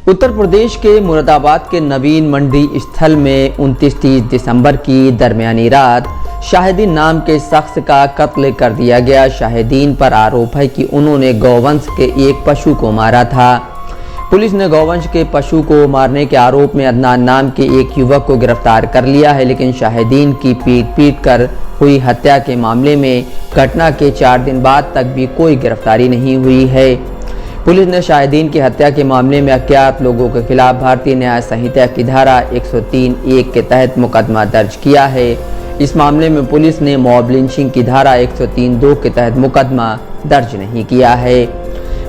उत्तर प्रदेश के मुरादाबाद के नवीन मंडी स्थल में 29-30 दिसंबर की दरमियानी रात शाहिदीन नाम के शख्स का कत्ल कर दिया गया। शाहिदीन पर आरोप है कि उन्होंने गौवंश के एक पशु को मारा था। पुलिस ने गौवंश के पशु को मारने के आरोप में अदनान नाम के एक युवक को गिरफ्तार कर लिया है, लेकिन शाहिदीन की पीट कर हुई हत्या के मामले में घटना के 4 दिन बाद तक भी कोई गिरफ्तारी नहीं हुई है। पुलिस ने शाहिदीन की हत्या के मामले में अज्ञात लोगों के खिलाफ भारतीय न्याय संहिता की धारा 103(1) के तहत मुकदमा दर्ज किया है। इस मामले में पुलिस ने मॉब लिंचिंग की धारा 103(2) के तहत मुकदमा दर्ज नहीं किया है।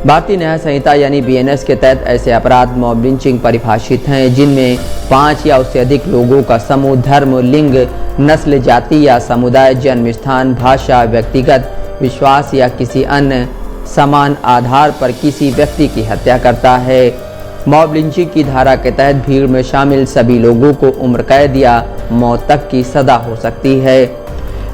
भारतीय न्याय संहिता यानी BNS के तहत ऐसे अपराध मॉब लिंचिंग परिभाषित हैं जिनमें 5 या उससे अधिक लोगों का समूह धर्म, लिंग, नस्ल, जाति या समुदाय, जन्म स्थान, भाषा, व्यक्तिगत विश्वास या किसी अन्य समान आधार पर किसी व्यक्ति की हत्या करता है। मॉब लिंचिंग की धारा के तहत भीड़ में शामिल सभी लोगों को उम्र कैद या मौत तक की सजा हो सकती है।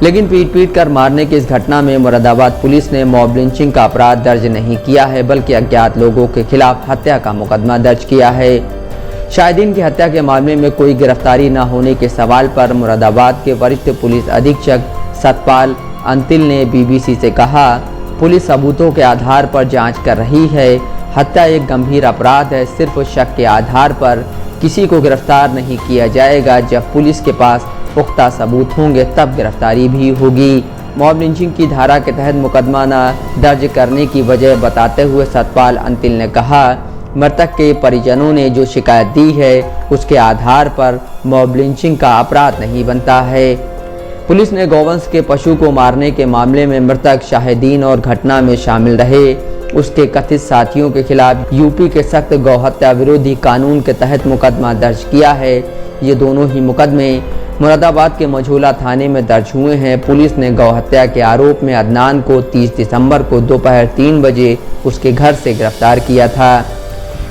लेकिन पीट कर मारने की इस घटना में मुरादाबाद पुलिस ने मॉब लिंचिंग का अपराध दर्ज नहीं किया है, बल्कि अज्ञात लोगों के खिलाफ हत्या का मुकदमा दर्ज किया है। शाहिदीन की हत्या के मामले में कोई गिरफ्तारी न होने के सवाल पर मुरादाबाद के वरिष्ठ पुलिस अधीक्षक सतपाल अंतिल ने BBC से कहा, पुलिस सबूतों के आधार पर जांच कर रही है। हत्या एक गंभीर अपराध है। सिर्फ शक के आधार पर किसी को गिरफ्तार नहीं किया जाएगा। जब पुलिस के पास पुख्ता सबूत होंगे तब गिरफ्तारी भी होगी। मॉब लिंचिंग की धारा के तहत मुकदमा न दर्ज करने की वजह बताते हुए सतपाल अंतिल ने कहा, मृतक के परिजनों ने जो शिकायत दी है उसके आधार पर मॉब लिंचिंग का अपराध नहीं बनता है। पुलिस ने गौवंश के पशु को मारने के मामले में मृतक शाहिदीन और घटना में शामिल रहे उसके कथित साथियों के खिलाफ यूपी के सख्त गौहत्या विरोधी कानून के तहत मुकदमा दर्ज किया है। ये दोनों ही मुकदमे मुरादाबाद के मझौला थाने में दर्ज हुए हैं। पुलिस ने गौहत्या के आरोप में अदनान को 30 दिसंबर को दोपहर 3 बजे उसके घर से गिरफ्तार किया था।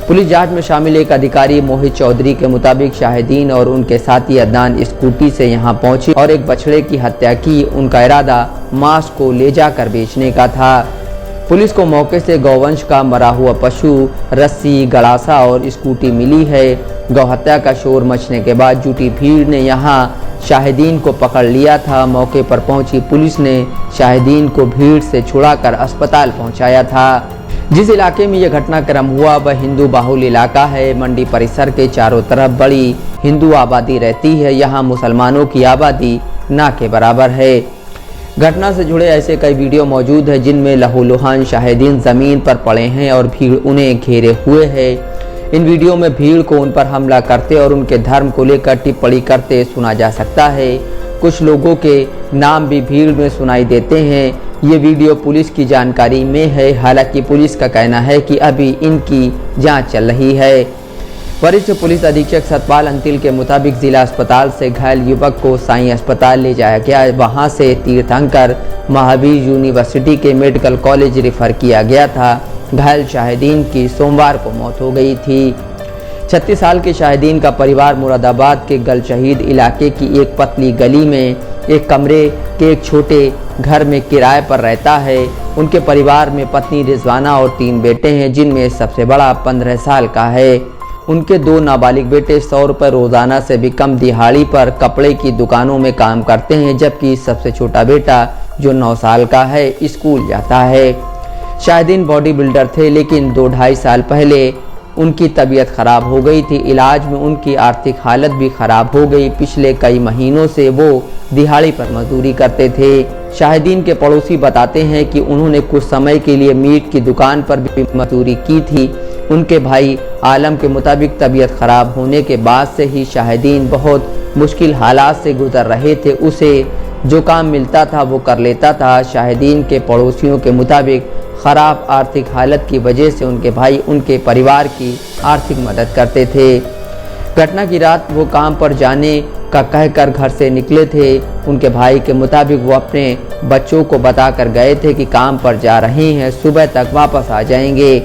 पुलिस जांच में शामिल एक अधिकारी मोहित चौधरी के मुताबिक शाहिदीन और उनके साथी अदनान स्कूटी से यहां पहुंचे और एक बछड़े की हत्या की। उनका इरादा मांस को ले जाकर बेचने का था। पुलिस को मौके से गौवंश का मरा हुआ पशु, रस्सी, गड़ासा और स्कूटी मिली है। गौहत्या का शोर मचने के बाद जुटी भीड़ ने यहां शाहिदीन को पकड़ लिया था। मौके पर पहुंची पुलिस ने शाहिदीन को भीड़ से छुड़ाकर अस्पताल पहुंचाया था। जिस इलाके में यह घटनाक्रम हुआ वह हिंदू बाहुल इलाका है। मंडी परिसर के चारों तरफ बड़ी हिंदू आबादी रहती है। यहाँ मुसलमानों की आबादी ना के बराबर है। घटना से जुड़े ऐसे कई वीडियो मौजूद हैं जिनमें लहूलुहान शाहिदीन जमीन पर पड़े हैं और भीड़ उन्हें घेरे हुए है। इन वीडियो में भीड़ को उन पर हमला करते और उनके धर्म को लेकर टिप्पणी करते सुना जा सकता है। कुछ लोगों के नाम भी भीड़ में सुनाई देते हैं। ये वीडियो पुलिस की जानकारी में है। हालांकि पुलिस का कहना है कि अभी इनकी जांच चल रही है। वरिष्ठ पुलिस अधीक्षक सतपाल अंतिल के मुताबिक जिला अस्पताल से घायल युवक को साईं अस्पताल ले जाया गया। वहां से तीर्थंकर महावीर यूनिवर्सिटी के मेडिकल कॉलेज रेफर किया गया था। घायल शाहिदीन की सोमवार को मौत हो गई थी। 36 साल के शाहिदीन का परिवार मुरादाबाद के गल शहीद इलाके की एक पतली गली में एक कमरे के एक छोटे घर में किराए पर रहता है। उनके परिवार में पत्नी रिजवाना और 3 बेटे हैं, जिनमें सबसे बड़ा 15 साल का है। उनके 2 नाबालिग बेटे 100 रुपये रोजाना से भी कम दिहाड़ी पर कपड़े की दुकानों में काम करते हैं, जबकि सबसे छोटा बेटा जो 9 साल का है स्कूल जाता है। शाहिदीन बॉडी बिल्डर थे, लेकिन 2-2.5 साल पहले उनकी तबीयत खराब हो गई थी। इलाज में उनकी आर्थिक हालत भी खराब हो गई। पिछले कई महीनों से वो दिहाड़ी पर मजदूरी करते थे। शाहिदीन के पड़ोसी बताते हैं कि उन्होंने कुछ समय के लिए मीट की दुकान पर भी मजदूरी की थी। उनके भाई आलम के मुताबिक तबीयत खराब होने के बाद से ही शाहिदीन बहुत मुश्किल हालात से गुजर रहे थे। उसे जो काम मिलता था वो कर लेता था। शाहिदीन के पड़ोसियों के मुताबिक खराब आर्थिक हालत की वजह से उनके भाई उनके परिवार की आर्थिक मदद करते थे। घटना की रात वो काम पर जाने का कहकर घर से निकले थे। उनके भाई के मुताबिक वो अपने बच्चों को बताकर गए थे कि काम पर जा रहे हैं, सुबह तक वापस आ जाएंगे।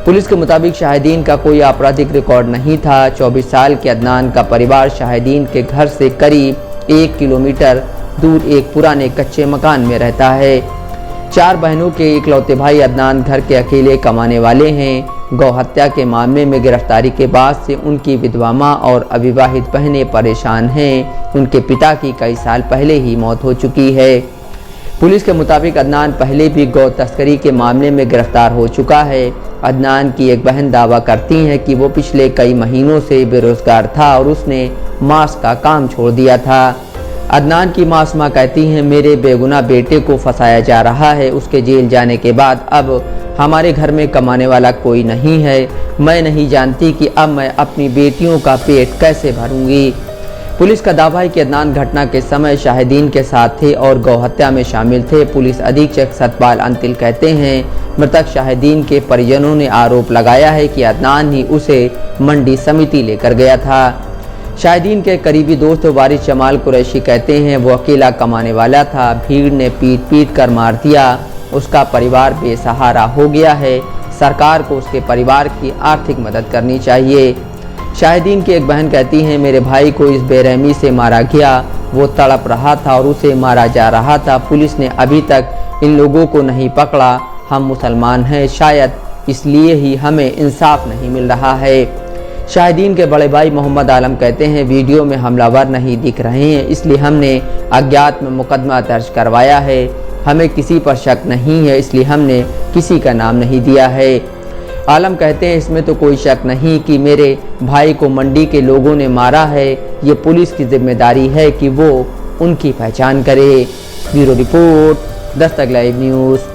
पुलिस के मुताबिक शाहिदीन का कोई आपराधिक रिकॉर्ड नहीं था। 24 साल के अदनान का परिवार शाहिदीन के घर से करीब 1 किलोमीटर दूर एक पुराने कच्चे मकान में रहता है। 4 बहनों के इकलौते भाई अदनान घर के अकेले कमाने वाले हैं। गौ हत्या के मामले में गिरफ्तारी के बाद से उनकी विधवा मां और अविवाहित बहनें परेशान हैं। उनके पिता की कई साल पहले ही मौत हो चुकी है। पुलिस के मुताबिक अदनान पहले भी गौ तस्करी के मामले में गिरफ्तार हो चुका है। अदनान की एक बहन दावा करती हैं कि वो पिछले कई महीनों से बेरोजगार था और उसने मांस का काम छोड़ दिया था। अदनान की मासूमा कहती हैं, मेरे बेगुनाह बेटे को फंसाया जा रहा है। उसके जेल जाने के बाद अब हमारे घर में कमाने वाला कोई नहीं है। मैं नहीं जानती कि अब मैं अपनी बेटियों का पेट कैसे भरूंगी। पुलिस का दावा है कि अदनान घटना के समय शाहिदीन के साथ थे और गौ हत्या में शामिल थे। पुलिस अधीक्षक सतपाल अंतिल कहते हैं, मृतक शाहिदीन के परिजनों ने आरोप लगाया है कि अदनान ही उसे मंडी समिति लेकर गया था। शाहिदीन के करीबी दोस्त वारिस जमाल कुरैशी कहते हैं, वो अकेला कमाने वाला था। भीड़ ने पीट कर मार दिया। उसका परिवार बेसहारा हो गया है। सरकार को उसके परिवार की आर्थिक मदद करनी चाहिए। शाहिदीन की एक बहन कहती हैं, मेरे भाई को इस बेरहमी से मारा गया। वो तड़प रहा था और उसे मारा जा रहा था। पुलिस ने अभी तक इन लोगों को नहीं पकड़ा। हम मुसलमान हैं, शायद इसलिए ही हमें इंसाफ नहीं मिल रहा है। शाहिदीन के बड़े भाई मोहम्मद आलम कहते हैं, वीडियो में हमलावर नहीं दिख रहे हैं, इसलिए हमने अज्ञात में मुकदमा दर्ज करवाया है। हमें किसी पर शक नहीं है, इसलिए हमने किसी का नाम नहीं दिया है। आलम कहते हैं, इसमें तो कोई शक नहीं कि मेरे भाई को मंडी के लोगों ने मारा है। ये पुलिस की जिम्मेदारी है कि वो उनकी पहचान करे। Bureau report, Dastak live news.